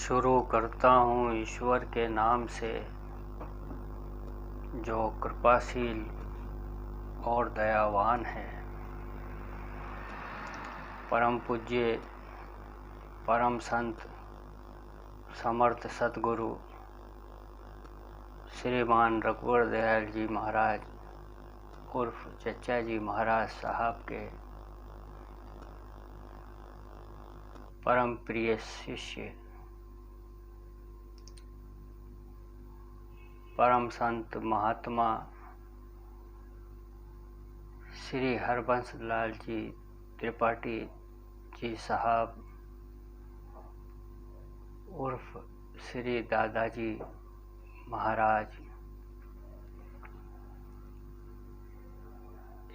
शुरू करता हूँ ईश्वर के नाम से, जो कृपाशील और दयावान है। परम पूज्य परम संत समर्थ सतगुरु श्रीमान रघुवर दयाल जी महाराज उर्फ चचा जी महाराज साहब के परम प्रिय शिष्य परम संत महात्मा श्री हरबंस लाल जी त्रिपाठी जी साहब उर्फ श्री दादाजी महाराज,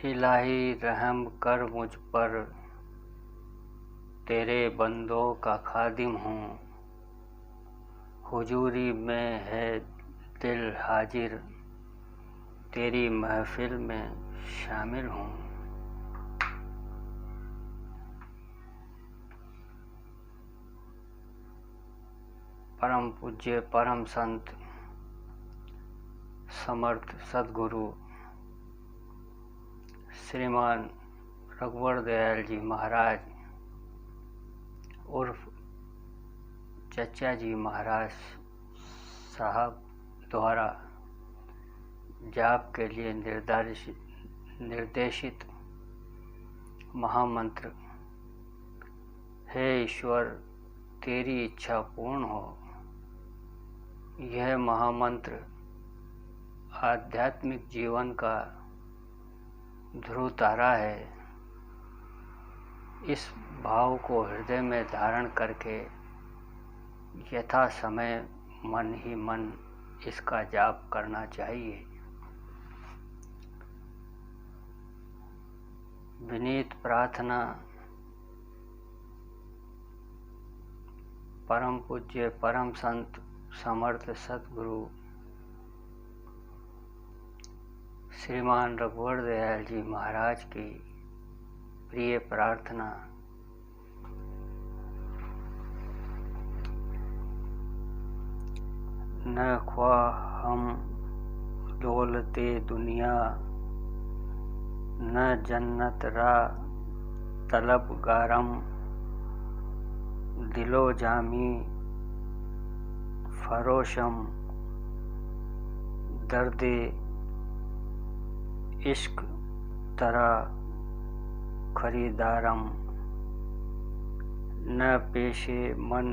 इलाही रहम कर मुझ पर, तेरे बंदों का खादिम हूँ। हुजूरी में है दिल हाजिर, तेरी महफिल में शामिल हूँ। परम पूज्य परम संत समर्थ सद्गुरु श्रीमान रघुवर दयाल जी महाराज उर्फ चचा जी महाराज साहब द्वारा जाप के लिए निर्देशित महामंत्र, हे ईश्वर तेरी इच्छा पूर्ण हो। यह महामंत्र आध्यात्मिक जीवन का ध्रुव तारा है। इस भाव को हृदय में धारण करके यथा समय मन ही मन इसका जाप करना चाहिए। विनीत प्रार्थना परम पूज्य परम संत समर्थ सतगुरु श्रीमान रघुवर दयाल जी महाराज की प्रिय प्रार्थना। न ख्वाह हम दौलते दुनिया, न जन्नत रा तलब गारम, दिलो जामी फरोशम, दर्दे इश्क तरा खरीदारम। न पेशे मन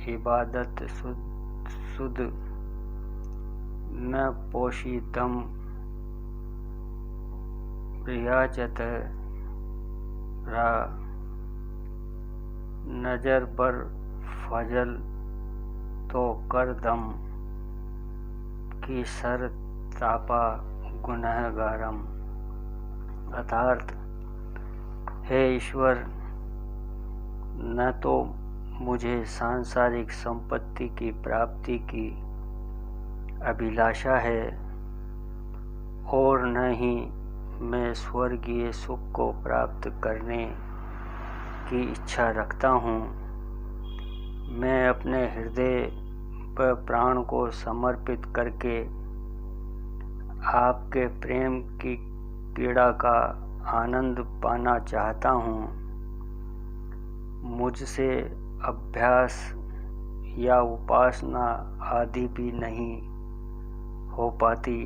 इबादत सुद, न पोशीदम रियाजत रा, नजर बर फजल तो कर दम, की सर तापा गुनहगारम। अर्थात, हे ईश्वर, न तो मुझे सांसारिक संपत्ति की प्राप्ति की अभिलाषा है और न ही मैं स्वर्गीय सुख को प्राप्त करने की इच्छा रखता हूँ। मैं अपने हृदय व प्राण को समर्पित करके आपके प्रेम की पीड़ा का आनंद पाना चाहता हूँ। मुझसे अभ्यास या उपासना आदि भी नहीं हो पाती,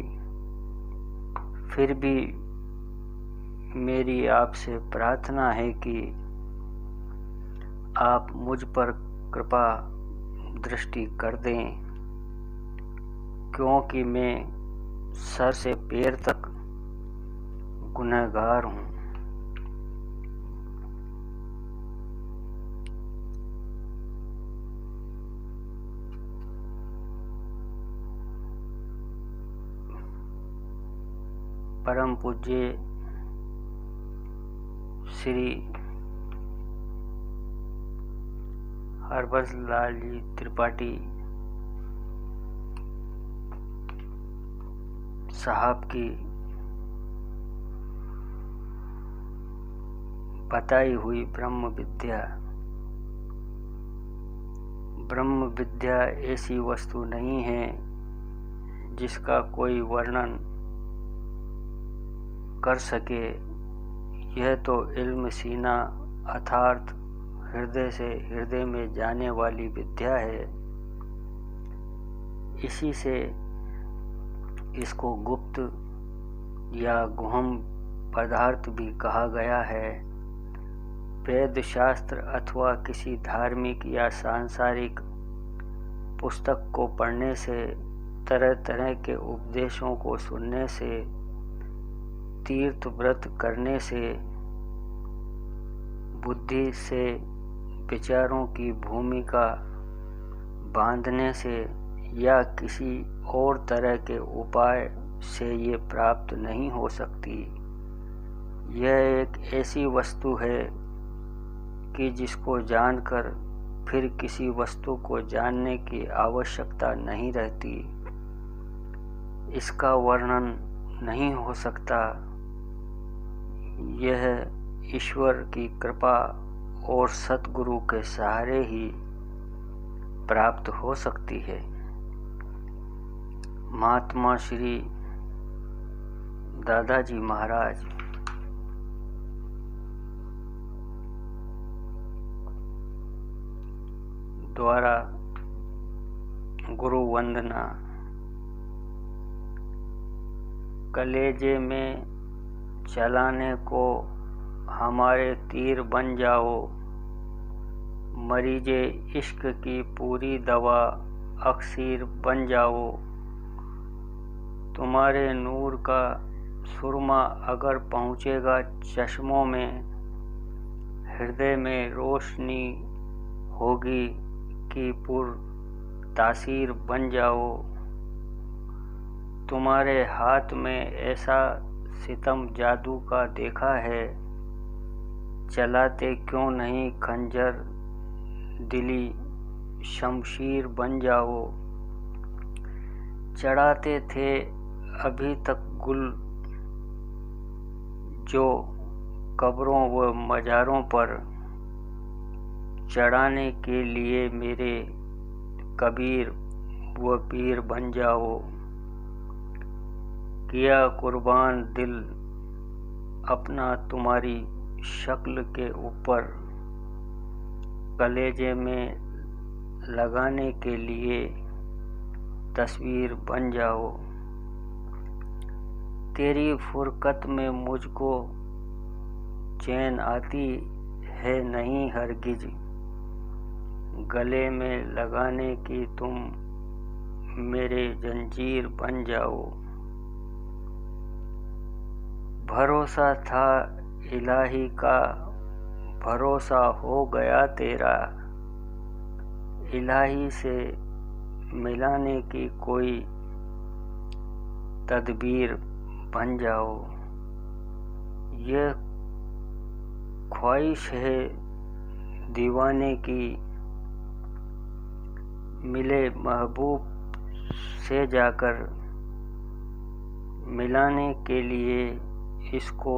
फिर भी मेरी आपसे प्रार्थना है कि आप मुझ पर कृपा दृष्टि कर दें, क्योंकि मैं सर से पैर तक गुनहगार हूँ। परम पूज्य श्री हरबंस लाल जी त्रिपाठी साहब की बताई हुई ब्रह्म विद्या ब्रह्म विद्या ऐसी वस्तु नहीं है जिसका कोई वर्णन कर सके। यह तो इल्म सीना अर्थात हृदय से हृदय में जाने वाली विद्या है। इसी से इसको गुप्त या गुहम पदार्थ भी कहा गया है। वेद शास्त्र अथवा किसी धार्मिक या सांसारिक पुस्तक को पढ़ने से, तरह तरह के उपदेशों को सुनने से, तीर्थ व्रत करने से, बुद्धि से विचारों की भूमिका बांधने से या किसी और तरह के उपाय से ये प्राप्त नहीं हो सकती। यह एक ऐसी वस्तु है कि जिसको जानकर फिर किसी वस्तु को जानने की आवश्यकता नहीं रहती। इसका वर्णन नहीं हो सकता। यह ईश्वर की कृपा और सतगुरु के सहारे ही प्राप्त हो सकती है। महात्मा श्री दादाजी महाराज द्वारा गुरु वंदना। कलेजे में चलाने को हमारे तीर बन जाओ, मरीजे इश्क की पूरी दवा अक्सीर बन जाओ। तुम्हारे नूर का सुरमा अगर पहुँचेगा चश्मों में, हृदय में रोशनी होगी कि पुर तासीर बन जाओ। तुम्हारे हाथ में ऐसा सितम जादू का देखा है, चलाते क्यों नहीं खंजर दिली शमशीर बन जाओ। चढ़ाते थे अभी तक गुल जो कब्रों व मज़ारों पर, चढ़ाने के लिए मेरे कबीर व पीर बन जाओ। किया कुर्बान दिल अपना तुम्हारी शक्ल के ऊपर, कलेजे में लगाने के लिए तस्वीर बन जाओ। तेरी फुरकत में मुझको चैन आती है नहीं हरगिज, गले में लगाने की तुम मेरे जंजीर बन जाओ। भरोसा था इलाही का, भरोसा हो गया तेरा, इलाही से मिलाने की कोई तदबीर बन जाओ। यह ख्वाहिश है दीवाने की, मिले महबूब से जाकर, मिलाने के लिए इसको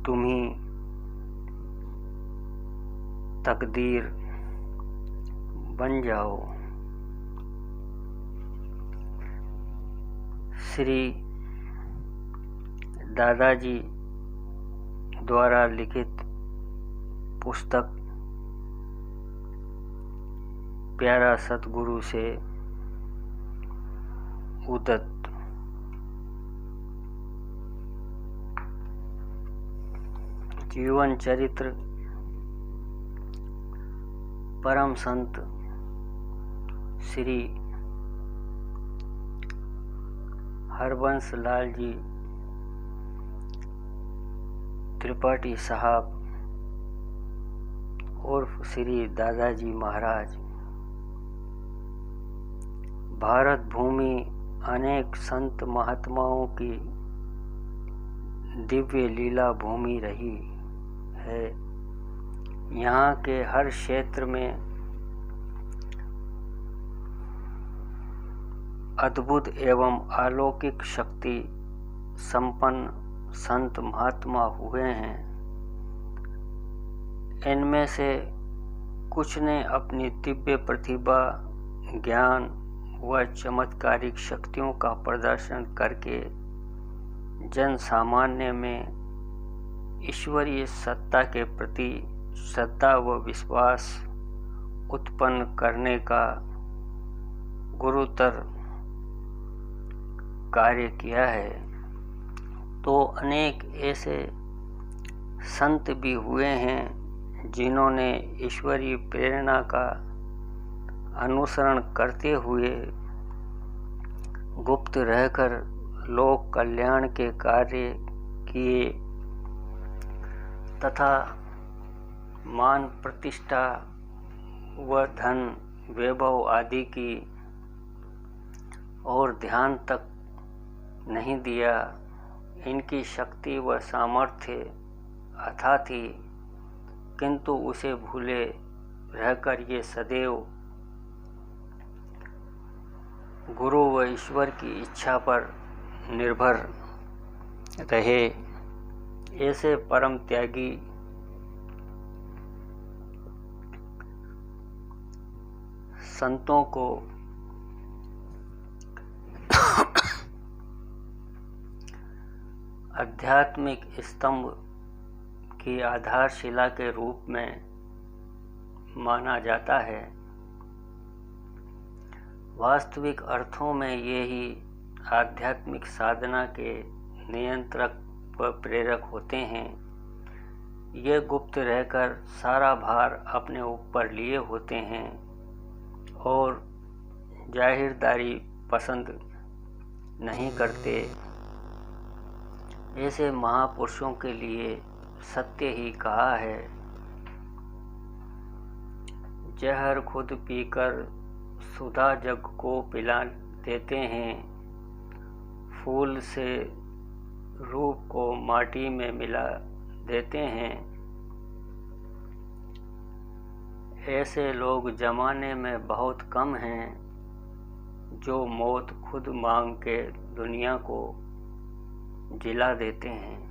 तुम्ही तकदीर बन जाओ। श्री दादाजी द्वारा लिखित पुस्तक प्यारा सतगुरु से उदत। जीवन चरित्र परम संत श्री हरबंस लाल जी त्रिपाठी साहब उर्फ श्री दादाजी महाराज। भारत भूमि अनेक संत महात्माओं की दिव्य लीला भूमि रही है। यहाँ के हर क्षेत्र में अद्भुत एवं अलौकिक शक्ति संपन्न संत महात्मा हुए हैं। इनमें से कुछ ने अपनी दिव्य प्रतिभा, ज्ञान व चमत्कारिक शक्तियों का प्रदर्शन करके जन सामान्य में ईश्वरीय सत्ता के प्रति श्रद्धा व विश्वास उत्पन्न करने का गुरुतर कार्य किया है। तो अनेक ऐसे संत भी हुए हैं जिन्होंने ईश्वरीय प्रेरणा का अनुसरण करते हुए गुप्त रहकर लोक कल्याण के कार्य किए तथा मान प्रतिष्ठा व धन वैभव आदि की और ध्यान तक नहीं दिया। इनकी शक्ति व सामर्थ्य अथाह थी, किंतु उसे भूले रहकर ये सदैव गुरु व ईश्वर की इच्छा पर निर्भर रहे। ऐसे परम त्यागी संतों को आध्यात्मिक स्तंभ की आधारशिला के रूप में माना जाता है। वास्तविक अर्थों में ये ही आध्यात्मिक साधना के नियंत्रक व प्रेरक होते हैं। ये गुप्त रहकर सारा भार अपने ऊपर लिए होते हैं और जाहिरदारी पसंद नहीं करते। ऐसे महापुरुषों के लिए सत्य ही कहा है, जहर खुद पीकर सुधा जग को पिला देते हैं, फूल से रूप को माटी में मिला देते हैं। ऐसे लोग जमाने में बहुत कम हैं जो मौत खुद मांग के दुनिया को जिला देते हैं।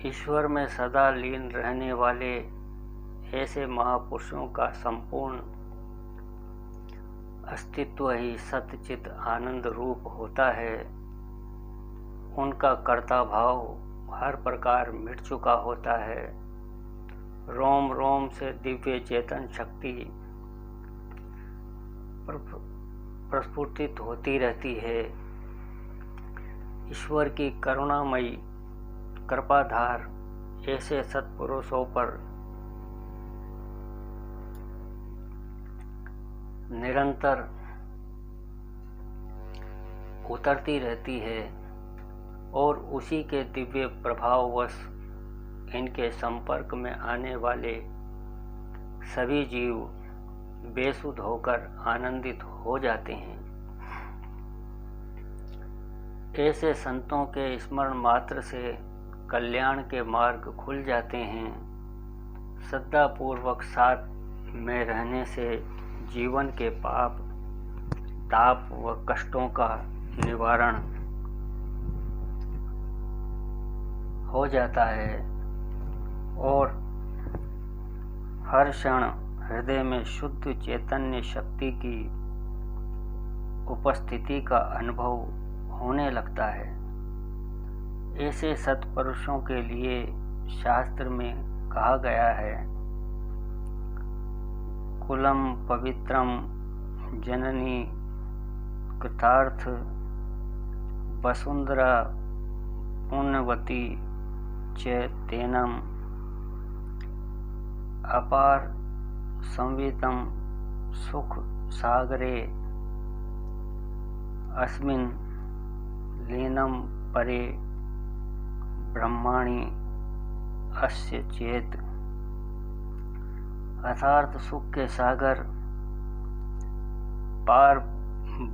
ईश्वर में सदा लीन रहने वाले ऐसे महापुरुषों का संपूर्ण अस्तित्व ही सतचित आनंद रूप होता है। उनका कर्ता भाव हर प्रकार मिट चुका होता है। रोम रोम से दिव्य चेतन शक्ति प्रस्फुटित होती रहती है। ईश्वर की करुणामयी कृपाधार ऐसे सत्पुरुषों पर निरंतर उतरती रहती है और उसी के दिव्य प्रभाववश इनके संपर्क में आने वाले सभी जीव बेसुध होकर आनंदित हो जाते हैं। ऐसे संतों के स्मरण मात्र से कल्याण के मार्ग खुल जाते हैं। श्रद्धापूर्वक साथ में रहने से जीवन के पाप, ताप व कष्टों का निवारण हो जाता है और हर क्षण हृदय में शुद्ध चैतन्य शक्ति की उपस्थिति का अनुभव होने लगता है। ऐसे सत्पुरुषों के लिए शास्त्र में कहा गया है, कुलम पवित्रम जननी कृतार्थ वसुंधरा पुण्यवती च तेनम अपार संवितम सुख सागरे अस्मिन् लीनम परे ब्रह्माणि अस्य चेत। अर्थात सुख के सागर पार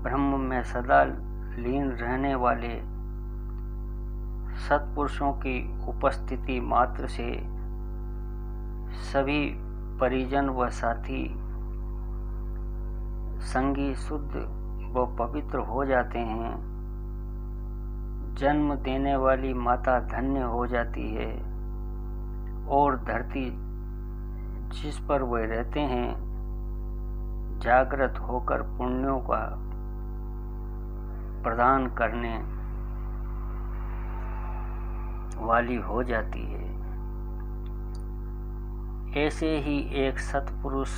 ब्रह्म में सदा लीन रहने वाले सत्पुरुषों की उपस्थिति मात्र से सभी परिजन व साथी संगी शुद्ध व पवित्र हो जाते हैं। जन्म देने वाली माता धन्य हो जाती है। और धरती जिस पर वे रहते हैं जागृत होकर पुण्यों का प्रदान करने वाली हो जाती है। ऐसे ही एक सत्पुरुष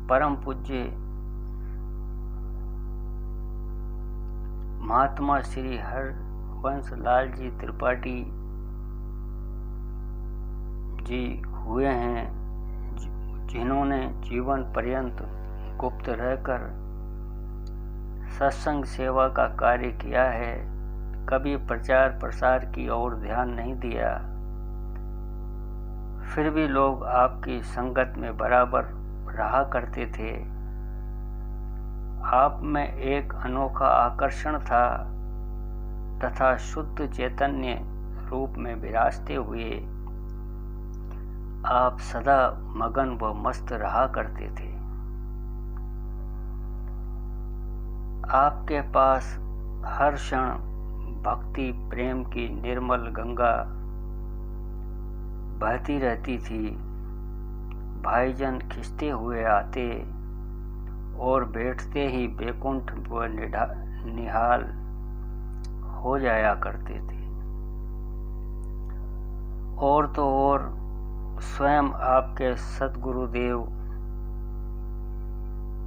परम पूज्य महात्मा श्री हरवंश लाल जी त्रिपाठी जी हुए हैं, जिन्होंने जीवन पर्यंत गुप्त रहकर सत्संग सेवा का कार्य किया है। कभी प्रचार प्रसार की ओर ध्यान नहीं दिया, फिर भी लोग आपकी संगत में बराबर रहा करते थे। आप में एक अनोखा आकर्षण था तथा शुद्ध चैतन्य रूप में विराजते हुए आप सदा मगन व मस्त रहा करते थे। आपके पास हर क्षण भक्ति प्रेम की निर्मल गंगा बहती रहती थी। भाईजन खिंचते हुए आते और बैठते ही बैकुंठ व निहाल हो जाया करते थे। और तो और स्वयं आपके सद्गुरुदेव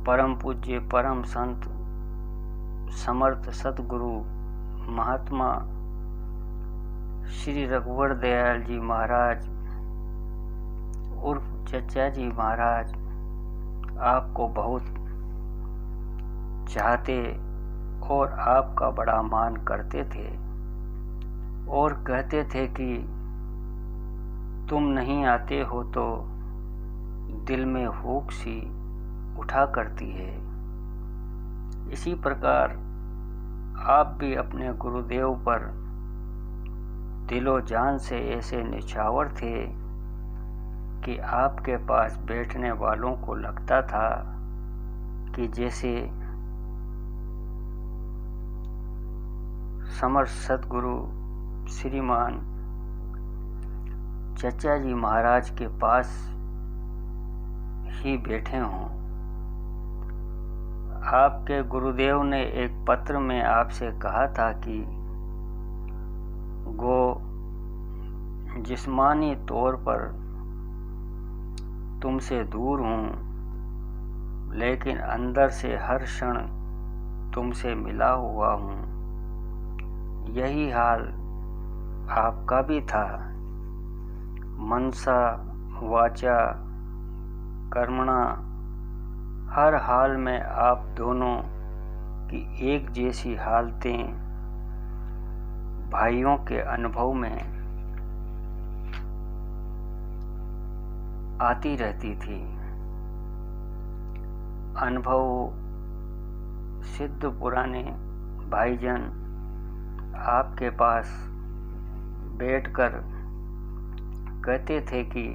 परम पूज्य परम संत समर्थ सद्गुरु महात्मा श्री रघुवर दयाल जी महाराज उर्फ चचा जी महाराज आपको बहुत चाहते और आपका बड़ा मान करते थे और कहते थे कि तुम नहीं आते हो तो दिल में हुक सी उठा करती है। इसी प्रकार आप भी अपने गुरुदेव पर दिलो जान से ऐसे निछावर थे कि आपके पास बैठने वालों को लगता था कि जैसे समर्थ सद्गुरु श्रीमान चचा जी महाराज के पास ही बैठे हों। आपके गुरुदेव ने एक पत्र में आपसे कहा था कि गो जिस्मानी तौर पर तुमसे दूर हूँ, लेकिन अंदर से हर क्षण तुमसे मिला हुआ हूँ। यही हाल आपका भी था। मनसा वाचा कर्मणा हर हाल में आप दोनों की एक जैसी हालतें भाइयों के अनुभव में आती रहती थी। अनुभव सिद्ध पुराने भाईजन आपके पास बैठकर कहते थे कि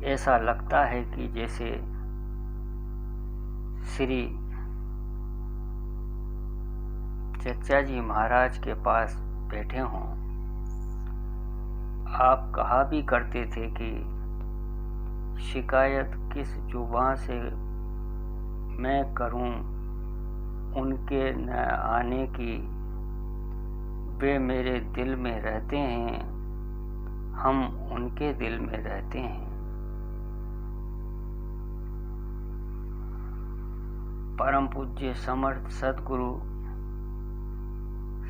ऐसा लगता है कि जैसे श्री चचा जी महाराज के पास बैठे हों। आप कहा भी करते थे कि शिकायत किस जुबान से मैं करूं उनके न आने की। वे मेरे दिल में रहते हैं, हम उनके दिल में रहते हैं। परम पूज्य समर्थ सद्गुरु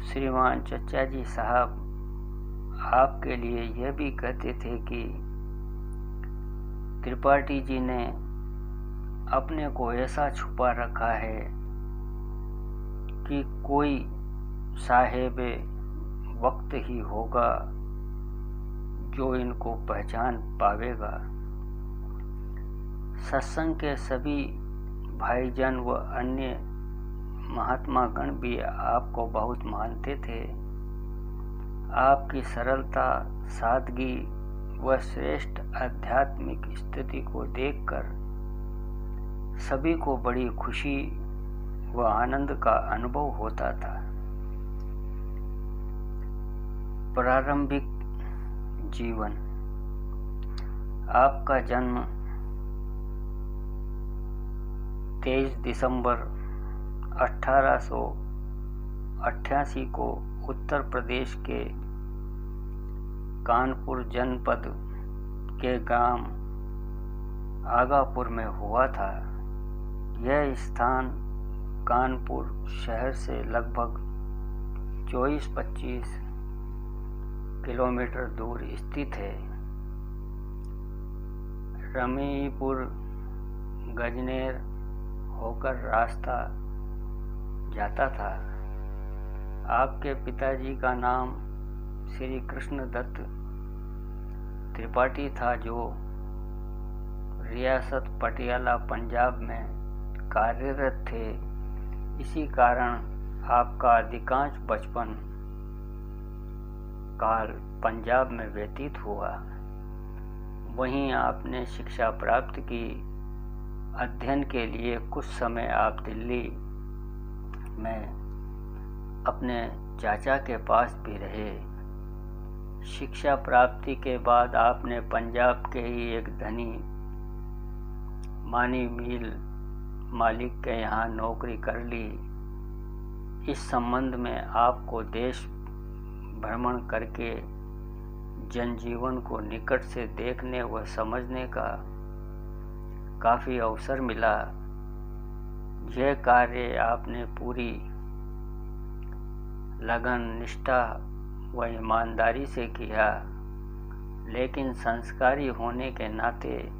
श्रीमान चचा जी साहब आपके लिए यह भी कहते थे कि त्रिपाठी जी ने अपने को ऐसा छुपा रखा है कि कोई साहेब वक्त ही होगा जो इनको पहचान पावेगा। सत्संग के सभी भाईजन व अन्य महात्मा गण भी आपको बहुत मानते थे। आपकी सरलता, सादगी व श्रेष्ठ आध्यात्मिक स्थिति को देखकर सभी को बड़ी खुशी व आनंद का अनुभव होता था। प्रारंभिक जीवन। आपका जन्म 23 दिसंबर 1888 को उत्तर प्रदेश के कानपुर जनपद के ग्राम आगापुर में हुआ था। यह स्थान कानपुर शहर से लगभग 24-25 किलोमीटर दूर स्थित है। रमीपुर गजनेर होकर रास्ता जाता था। आपके पिताजी का नाम श्री कृष्ण दत्त त्रिपाठी था, जो रियासत पटियाला पंजाब में कार्यरत थे। इसी कारण आपका अधिकांश बचपन काल पंजाब में व्यतीत हुआ। वहीं आपने शिक्षा प्राप्त की। अध्ययन के लिए कुछ समय आप दिल्ली में अपने चाचा के पास भी रहे। शिक्षा प्राप्ति के बाद आपने पंजाब के ही एक धनी मानी मिल मालिक के यहाँ नौकरी कर ली। इस संबंध में आपको देश भ्रमण करके जनजीवन को निकट से देखने व समझने का काफ़ी अवसर मिला। यह कार्य आपने पूरी लगन, निष्ठा व ईमानदारी से किया, लेकिन संस्कारी होने के नाते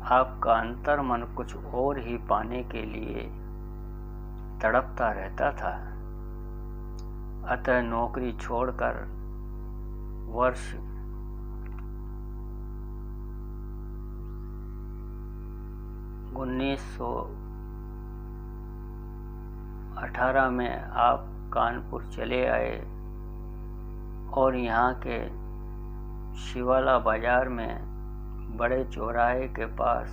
आपका अंतर्मन कुछ और ही पाने के लिए तड़पता रहता था। अतः नौकरी छोड़कर वर्ष 1918 में आप कानपुर चले आए और यहाँ के शिवाला बाजार में बड़े चौराहे के पास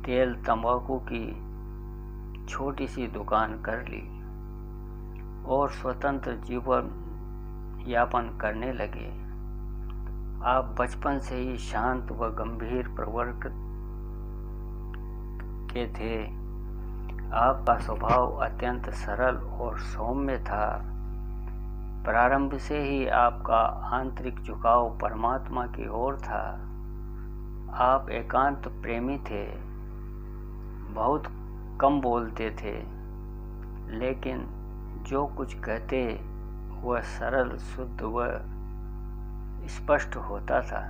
तेल तंबाकू की छोटी सी दुकान कर ली और स्वतंत्र जीवन यापन करने लगे। आप बचपन से ही शांत व गंभीर प्रवृत्ति के थे। आपका स्वभाव अत्यंत सरल और सौम्य था। प्रारंभ से ही आपका आंतरिक झुकाव परमात्मा की ओर था। आप एकांत प्रेमी थे, बहुत कम बोलते थे, लेकिन जो कुछ कहते वह सरल, शुद्ध व स्पष्ट होता था।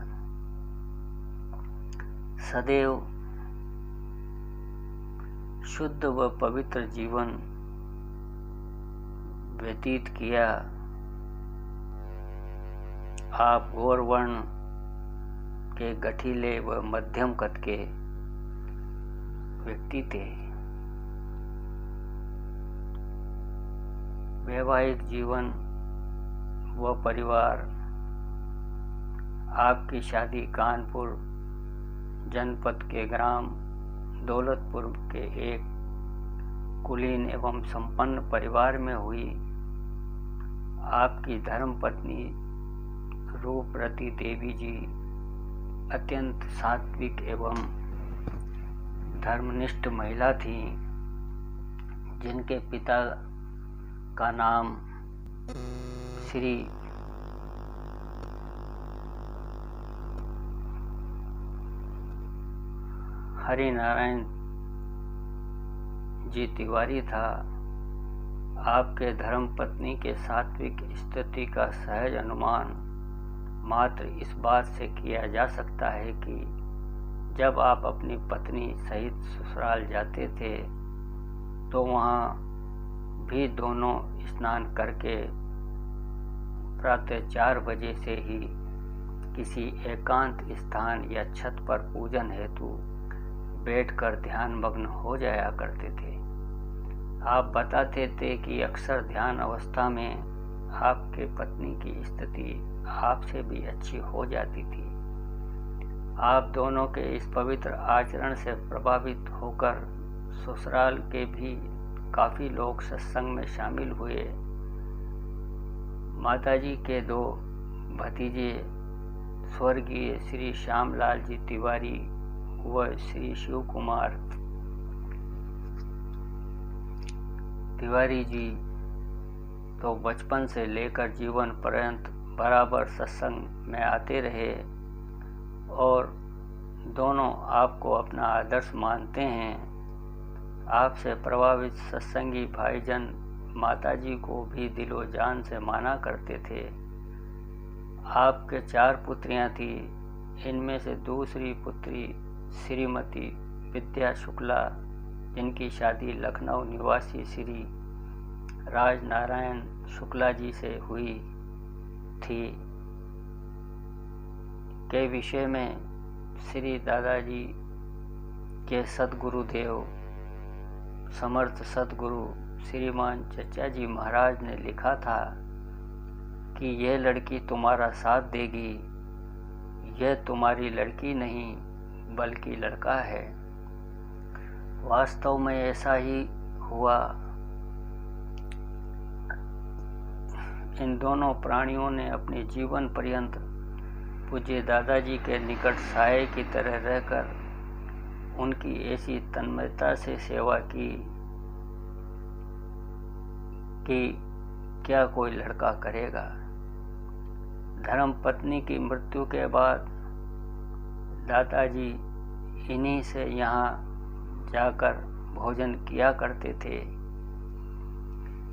सदैव शुद्ध व पवित्र जीवन व्यतीत किया। आप गौरवर्ण के गठीले व मध्यम कद के व्यक्ति थे। वैवाहिक जीवन व परिवार। आपकी शादी कानपुर जनपद के ग्राम दौलतपुर के एक कुलीन एवं संपन्न परिवार में हुई। आपकी धर्मपत्नी रूपरती देवी जी अत्यंत सात्विक एवं धर्मनिष्ठ महिला थी, जिनके पिता का नाम श्री हरिनारायण जी तिवारी था। आपके धर्मपत्नी के सात्विक स्थिति का सहज अनुमान मात्र इस बात से किया जा सकता है कि जब आप अपनी पत्नी सहित ससुराल जाते थे तो वहाँ भी दोनों स्नान करके प्रातः 4 बजे से ही किसी एकांत स्थान या छत पर पूजन हेतु बैठकर ध्यान मग्न हो जाया करते थे। आप बताते थे कि अक्सर ध्यान अवस्था में आपके पत्नी की स्थिति आपसे भी अच्छी हो जाती थी। आप दोनों के इस पवित्र आचरण से प्रभावित होकर ससुराल के भी काफ़ी लोग सत्संग में शामिल हुए। माताजी के दो भतीजे स्वर्गीय श्री श्यामलाल जी तिवारी व श्री शिव कुमार तिवारी जी तो बचपन से लेकर जीवन पर्यंत बराबर सत्संग में आते रहे और दोनों आपको अपना आदर्श मानते हैं। आपसे प्रभावित सत्संगी भाईजन माताजी को भी दिलो जान से माना करते थे। आपके 4 पुत्रियां थी। इनमें से दूसरी पुत्री श्रीमती विद्या शुक्ला, जिनकी शादी लखनऊ निवासी श्री राजनारायण शुक्ला जी से हुई थी, के विषय में श्री दादाजी के सद्गुरुदेव समर्थ सद्गुरु श्रीमान चचा जी महाराज ने लिखा था कि यह लड़की तुम्हारा साथ देगी, यह तुम्हारी लड़की नहीं बल्कि लड़का है। वास्तव में ऐसा ही हुआ। इन दोनों प्राणियों ने अपने जीवन पर्यंत पूज्य दादाजी के निकट साये की तरह रहकर उनकी ऐसी तन्मयता से सेवा की कि क्या कोई लड़का करेगा। धर्म पत्नी की मृत्यु के बाद दादाजी इन्हीं से यहाँ जाकर भोजन किया करते थे।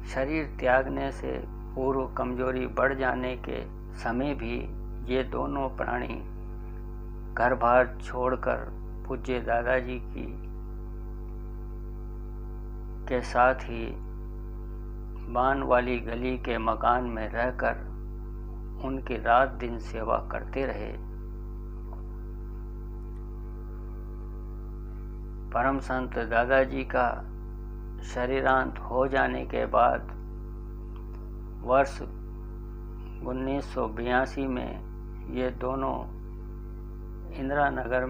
शरीर त्यागने से पूर्व कमजोरी बढ़ जाने के समय भी ये दोनों प्राणी घर बार छोड़कर पूज्य दादाजी के साथ ही बान वाली गली के मकान में रहकर उनकी रात दिन सेवा करते रहे। परम संत दादाजी का शरीरांत हो जाने के बाद वर्ष 1982 में ये दोनों इंदिरा नगर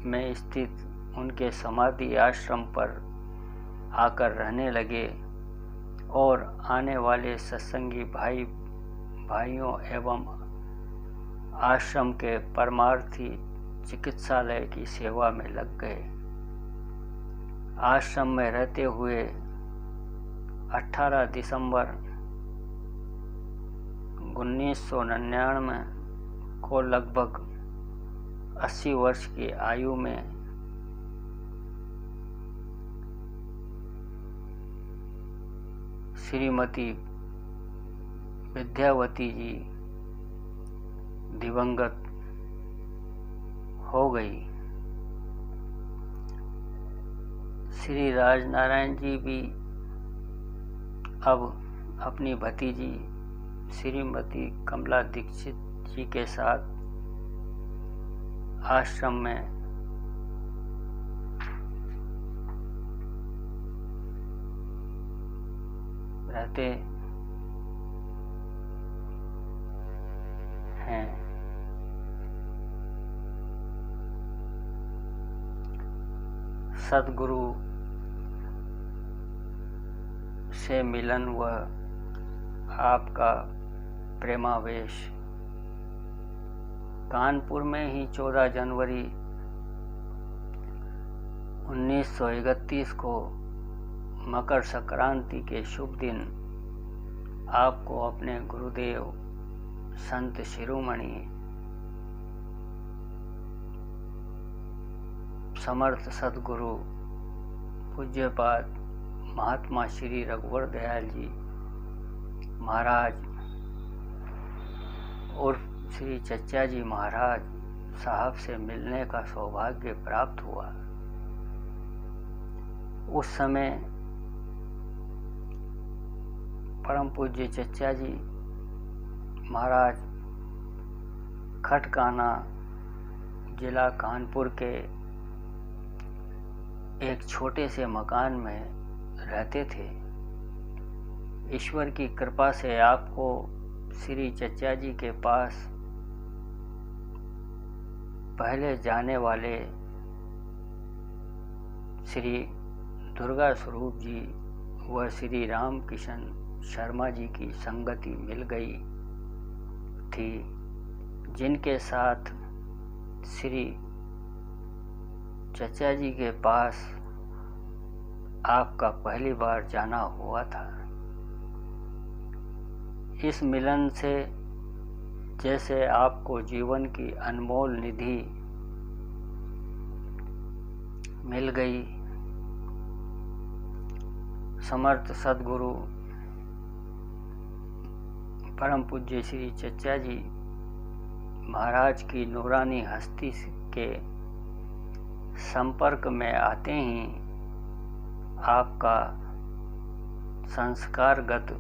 में स्थित उनके समाधि आश्रम पर आकर रहने लगे और आने वाले सत्संगी भाइयों एवं आश्रम के परमार्थी चिकित्सालय की सेवा में लग गए। आश्रम में रहते हुए 18 दिसंबर 1999 को लगभग 80 वर्ष की आयु में श्रीमती विद्यावती जी दिवंगत हो गई। श्री राजनारायण जी भी अब अपनी भतीजी श्रीमती कमला दीक्षित जी के साथ आश्रम में रहते हैं। सद्गुरु से मिलन व आपका प्रेमावेश। कानपुर में ही 14 जनवरी 1931 को मकर संक्रांति के शुभ दिन आपको अपने गुरुदेव संत शिरोमणि समर्थ सद्गुरु पूज्यपाद महात्मा श्री रघुवर दयाल जी महाराज और श्री चचा जी महाराज साहब से मिलने का सौभाग्य प्राप्त हुआ। उस समय परम पूज्य चचा जी महाराज खटकाना जिला कानपुर के एक छोटे से मकान में रहते थे। ईश्वर की कृपा से आपको श्री चचा जी के पास पहले जाने वाले श्री दुर्गा स्वरूप जी व श्री राम किशन शर्मा जी की संगति मिल गई थी, जिनके साथ श्री चचा जी के पास आपका पहली बार जाना हुआ था। इस मिलन से जैसे आपको जीवन की अनमोल निधि मिल गई। समर्थ सद्गुरु परम पूज्य श्री चचा जी महाराज की नूरानी हस्ती के संपर्क में आते ही आपका संस्कारगत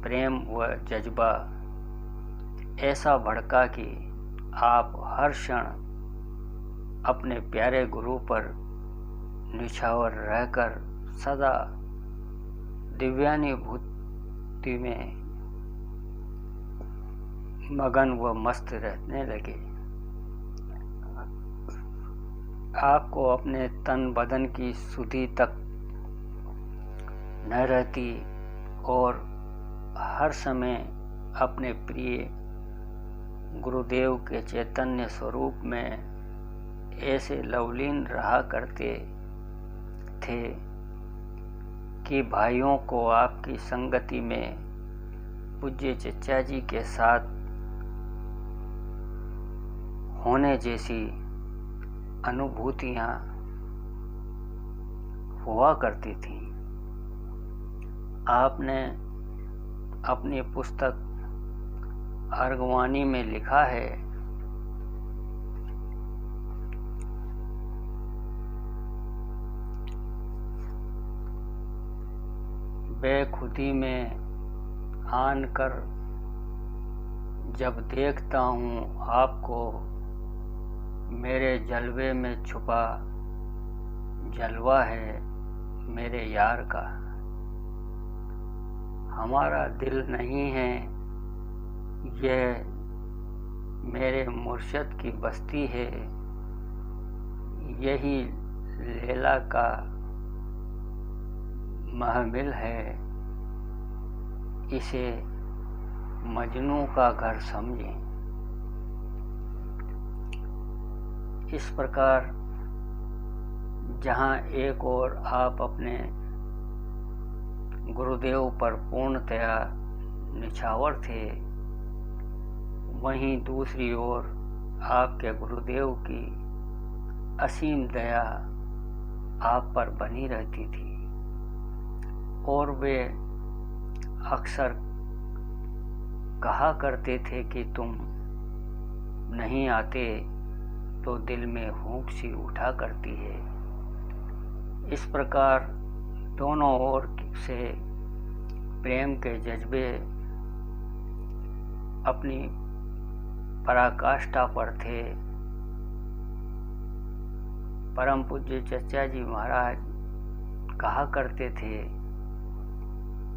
प्रेम व जज्बा ऐसा भड़का कि आप हर क्षण अपने प्यारे गुरु पर निछावर रहकर सदा दिव्यानुभूति में मगन व मस्त रहने लगे। आपको अपने तन बदन की सुधि तक न रहती और हर समय अपने प्रिय गुरुदेव के चैतन्य स्वरूप में ऐसे लवलीन रहा करते थे कि भाइयों को आपकी संगति में पूज्य चचा जी के साथ होने जैसी अनुभूतियाँ हुआ करती थी। आपने अपनी पुस्तक अर्गवानी में लिखा है, बेखुदी में आन कर जब देखता हूँ आपको, मेरे जलवे में छुपा जलवा है मेरे यार का। हमारा दिल नहीं है यह मेरे मुर्शद की बस्ती है, यही लैला का महमिल है, इसे मजनू का घर समझें। इस प्रकार जहाँ एक ओर आप अपने गुरुदेव पर पूर्णतया निछावर थे, वहीं दूसरी ओर आपके गुरुदेव की असीम दया आप पर बनी रहती थी और वे अक्सर कहा करते थे कि तुम नहीं आते तो दिल में हुक सी उठा करती है। इस प्रकार दोनों ओर से प्रेम के जज्बे अपनी पराकाष्ठा पर थे। परम पूज्य चचा जी महाराज कहा करते थे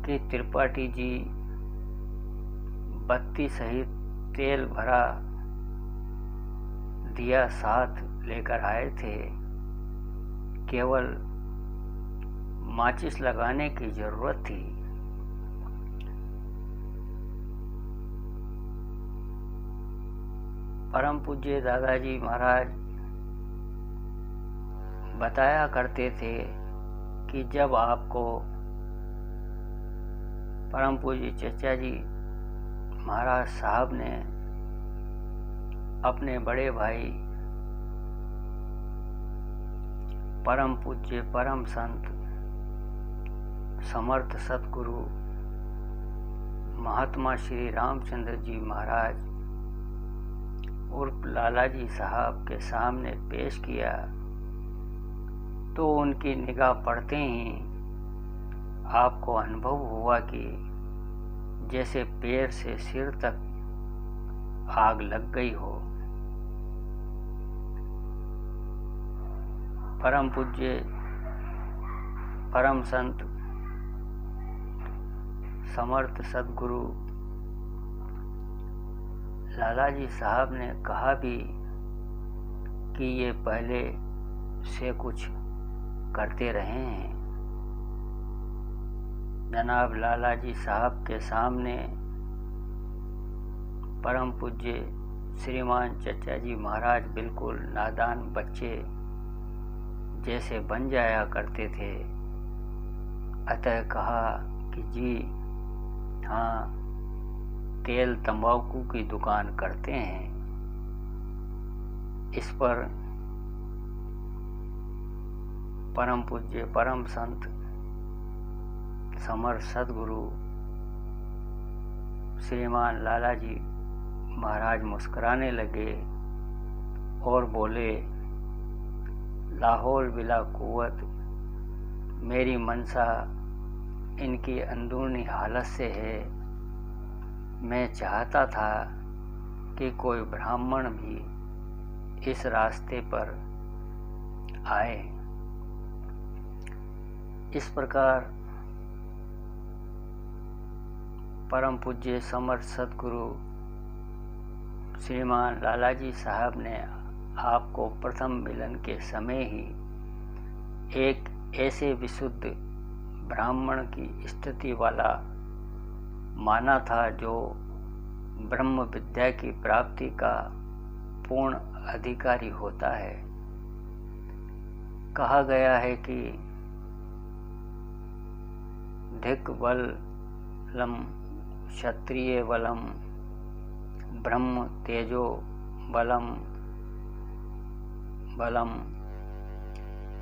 कि त्रिपाठी जी बत्ती सहित तेल भरा दिया साथ लेकर आए थे, केवल माचिस लगाने की जरूरत थी। परम पूज्य दादाजी महाराज बताया करते थे कि जब आपको परम पूज्य चचा जी महाराज साहब ने अपने बड़े भाई परम पूज्य परम संत समर्थ सतगुरु महात्मा श्री रामचंद्र जी महाराज उर्फ लाला जी साहब के सामने पेश किया, तो उनकी निगाह पड़ते ही आपको अनुभव हुआ कि जैसे पैर से सिर तक आग लग गई हो। परम पूज्य परम संत समर्थ सद्गुरु लाला जी साहब ने कहा भी कि ये पहले से कुछ करते रहे हैं। जनाब लाला जी साहब के सामने परम पूज्य श्रीमान चचा जी महाराज बिल्कुल नादान बच्चे जैसे बन जाया करते थे। अतः कहा कि जी हाँ, तेल तंबाकू की दुकान करते हैं। इस पर परम पूज्य परम संत समर्थ सदगुरु श्रीमान लाला जी महाराज मुस्कुराने लगे और बोले, लाहौल बिला कुव्वत, मेरी मनसा इनकी अंदरूनी हालत से है। मैं चाहता था कि कोई ब्राह्मण भी इस रास्ते पर आए। इस प्रकार परम पूज्य समर्थ सदगुरु श्रीमान लाला जी साहब ने आपको प्रथम मिलन के समय ही एक ऐसे विशुद्ध ब्राह्मण की स्थिति वाला माना था जो ब्रह्म विद्या की प्राप्ति का पूर्ण अधिकारी होता है। कहा गया है कि धिक बलम क्षत्रिय बलम ब्रह्म तेजो बलम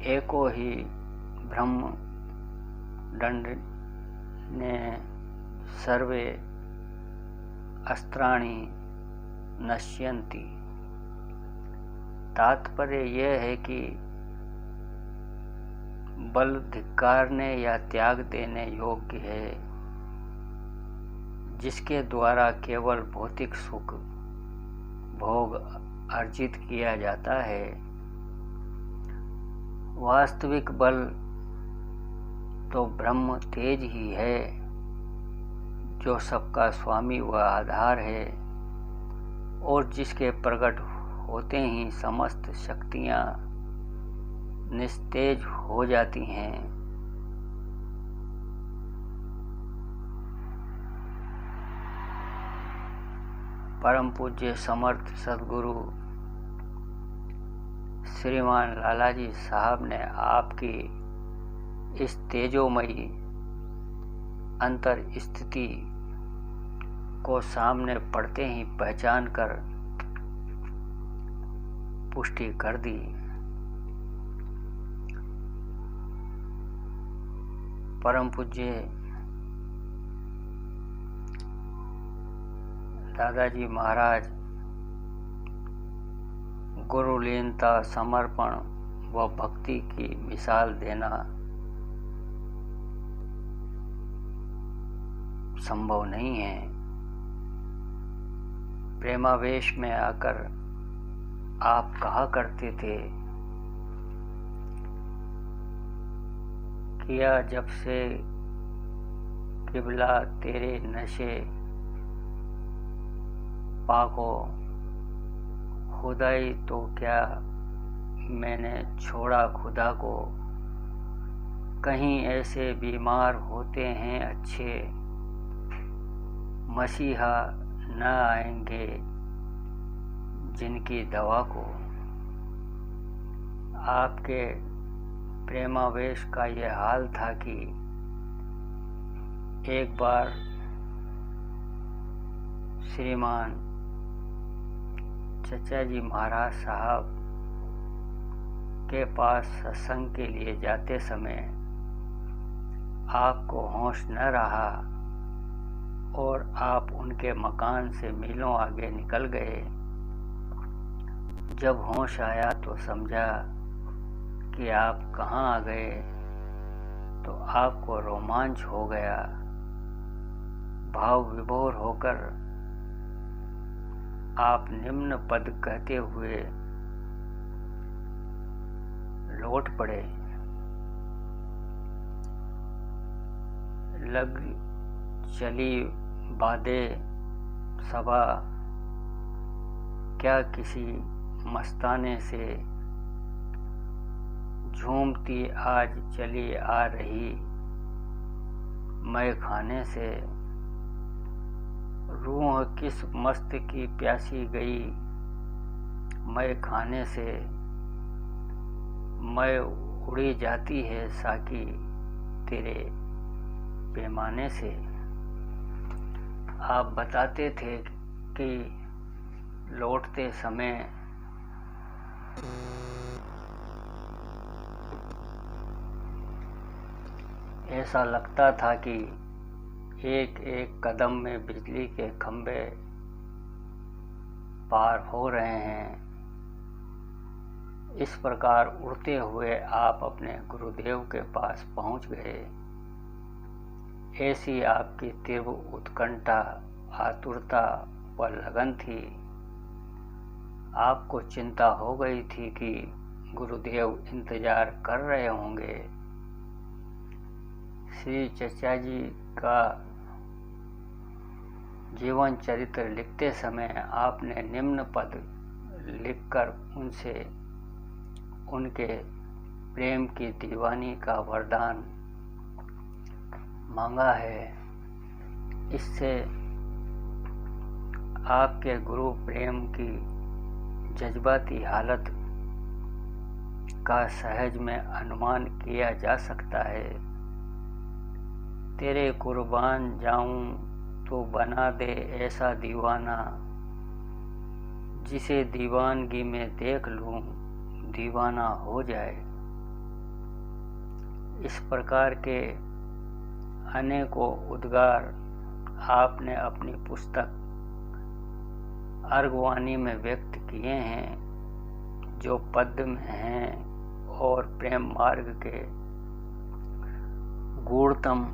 एको ही ब्रह्म दंड ने सर्वे अस्त्राणि नश्यन्ति। तात्पर्य यह है कि बल धिक्कारने या त्याग देने योग्य है, जिसके द्वारा केवल भौतिक सुख भोग अर्जित किया जाता है। वास्तविक बल तो ब्रह्म तेज ही है, जो सबका स्वामी व आधार है और जिसके प्रकट होते ही समस्त शक्तियां निस्तेज हो जाती हैं। परम पूज्य समर्थ सदगुरु श्रीमान लाला जी साहब ने आपकी इस तेजोमयी अंतर स्थिति को सामने पड़ते ही पहचान कर पुष्टि कर दी। परम पूज्य दादाजी महाराज गुरुलीनता, समर्पण व भक्ति की मिसाल देना संभव नहीं है। प्रेमावेश में आकर आप कहा करते थे, किया जब से किबला तेरे नशे पाको, खुदाई तो क्या मैंने छोड़ा खुदा को। कहीं ऐसे बीमार होते हैं अच्छे, मसीहा न आएंगे जिनकी दवा को। आपके प्रेमावेश का यह हाल था कि एक बार श्रीमान चचा जी महाराज साहब के पास सत्संग के लिए जाते समय आपको होश न रहा और आप उनके मकान से मीलों आगे निकल गए। जब होश आया तो समझा कि आप कहाँ आ गए, तो आपको रोमांच हो गया। भाव विभोर होकर आप निम्न पद कहते हुए लौट पड़े। लग चली बादे सभा, क्या किसी मस्ताने से झूमती आज चली आ रही। मैं खाने से रूह किस मस्त की प्यासी गई, मैं खाने से मैं उड़ी जाती है साकी तेरे पैमाने से। आप बताते थे कि लौटते समय ऐसा लगता था कि एक एक कदम में बिजली के खंभे पार हो रहे हैं। इस प्रकार उड़ते हुए आप अपने गुरुदेव के पास पहुंच गए। ऐसी आपकी तीव्र उत्कंठा, आतुरता व लगन थी। आपको चिंता हो गई थी कि गुरुदेव इंतजार कर रहे होंगे। श्री चचा जी का जीवन चरित्र लिखते समय आपने निम्न पद लिखकर उनसे उनके प्रेम की दीवानी का वरदान मांगा है। इससे आपके गुरु प्रेम की जज्बाती हालत का सहज में अनुमान किया जा सकता है। तेरे कुर्बान जाऊं तो बना दे ऐसा दीवाना, जिसे दीवानगी में देख लूं दीवाना हो जाए। इस प्रकार के अनेकों उद्गार आपने अपनी पुस्तक अर्गवाणी में व्यक्त किए हैं, जो पद्य में हैं और प्रेम मार्ग के गूढ़तम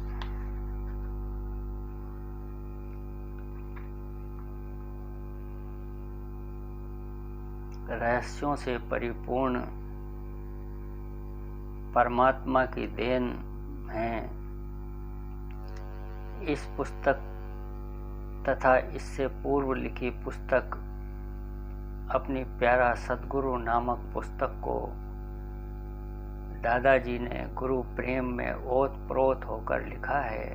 रहस्यों से परिपूर्ण परमात्मा की देन है। इस पुस्तक तथा इससे पूर्व लिखी पुस्तक अपनी प्यारा सद्गुरु नामक पुस्तक को दादाजी ने गुरु प्रेम में ओतप्रोत होकर लिखा है।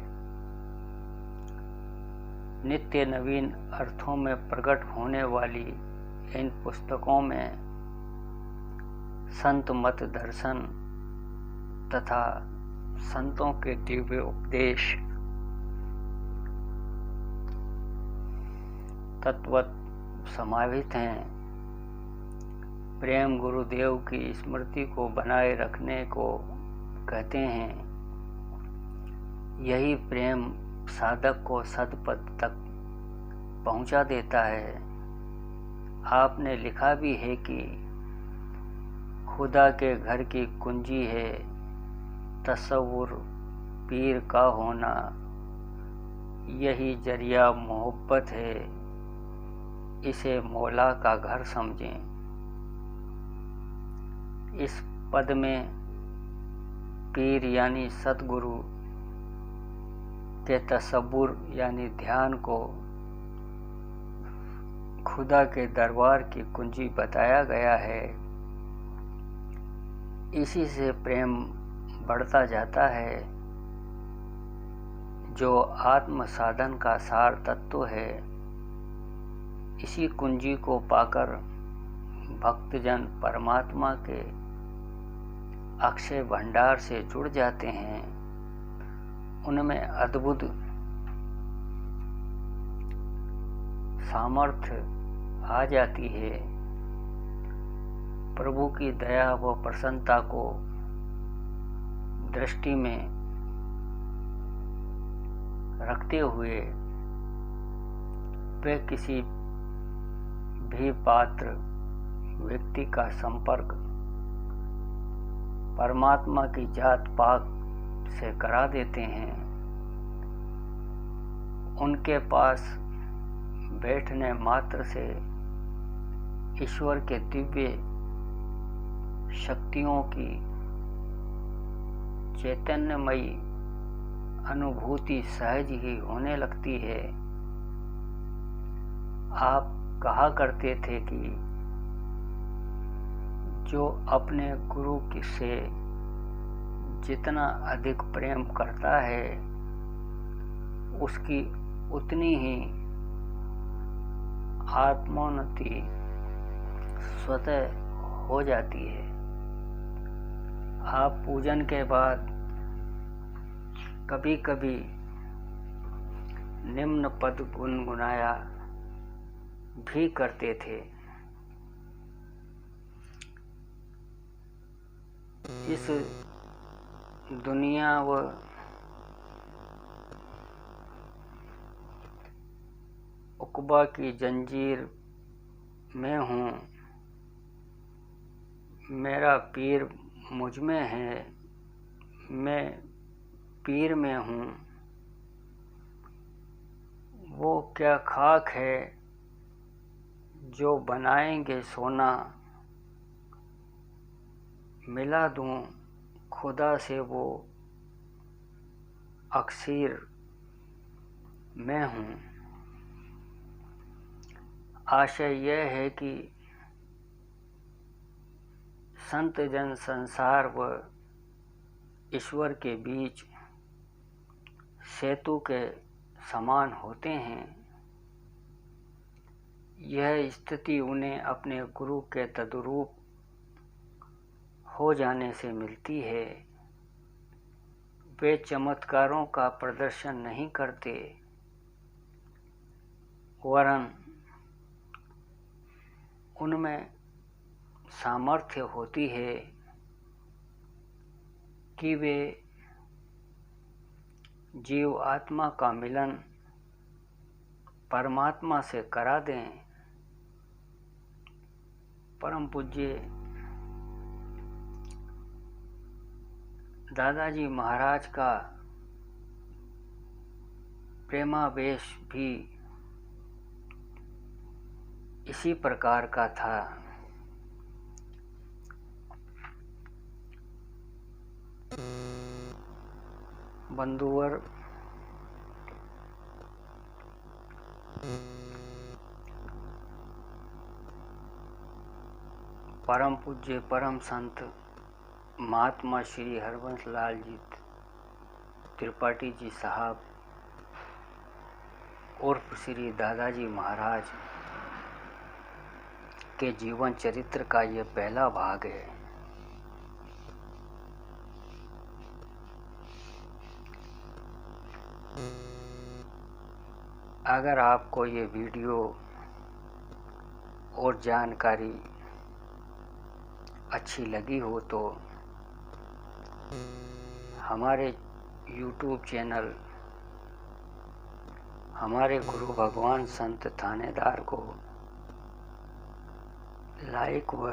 नित्य नवीन अर्थों में प्रकट होने वाली इन पुस्तकों में संत मत दर्शन तथा संतों के दिव्य उपदेश तत्वत समाहित हैं। प्रेम गुरुदेव की स्मृति को बनाए रखने को कहते हैं। यही प्रेम साधक को सदपद तक पहुंचा देता है। आपने लिखा भी है कि खुदा के घर की कुंजी है तसव्वुर पीर का होना, यही जरिया मोहब्बत है, इसे मौला का घर समझें। इस पद में पीर यानी सतगुरु के तसव्वुर यानी ध्यान को खुदा के दरबार की कुंजी बताया गया है। इसी से प्रेम बढ़ता जाता है, जो आत्म साधन का सार तत्व है। इसी कुंजी को पाकर भक्तजन परमात्मा के अक्षय भंडार से जुड़ जाते हैं। उनमें अद्भुत सामर्थ्य आ जाती है। प्रभु की दया व प्रसन्नता को दृष्टि में रखते हुए वे किसी भी पात्र व्यक्ति का संपर्क परमात्मा की जात पात से करा देते हैं। उनके पास बैठने मात्र से ईश्वर के दिव्य शक्तियों की चैतन्यमयी अनुभूति सहज ही होने लगती है। आप कहा करते थे कि जो अपने गुरु से जितना अधिक प्रेम करता है, उसकी उतनी ही आत्मोन्नति स्वतः हो जाती है। आप पूजन के बाद कभी कभी निम्न पद गुनगुनाया भी करते थे। इस दुनिया व उक़बा की जंजीर में हूँ, मेरा पीर मुझ में है, मैं पीर में हूँ। वो क्या खाक है जो बनाएंगे सोना, मिला दूँ खुदा से वो अक्सीर मैं हूँ। आशय यह है कि संत जन संसार व ईश्वर के बीच सेतु के समान होते हैं। यह स्थिति उन्हें अपने गुरु के तद्रूप हो जाने से मिलती है। वे चमत्कारों का प्रदर्शन नहीं करते, वरन उनमें सामर्थ्य होती है कि वे जीव आत्मा का मिलन परमात्मा से करा दें। परम पूज्य दादाजी महाराज का प्रेमावेश भी इसी प्रकार का था। बंधुवर, परम पूज्य परम संत महात्मा श्री हरबंस लाल जी त्रिपाठी जी साहब उर्फ श्री दादाजी महाराज के जीवन चरित्र का यह पहला भाग है। अगर आपको ये वीडियो और जानकारी अच्छी लगी हो तो हमारे YouTube चैनल हमारे गुरु भगवान संत थानेदार को लाइक व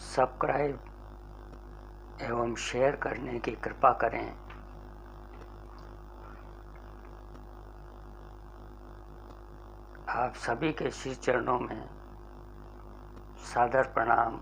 सब्सक्राइब एवं शेयर करने की कृपा करें। आप सभी के श्री चरणों में सादर प्रणाम।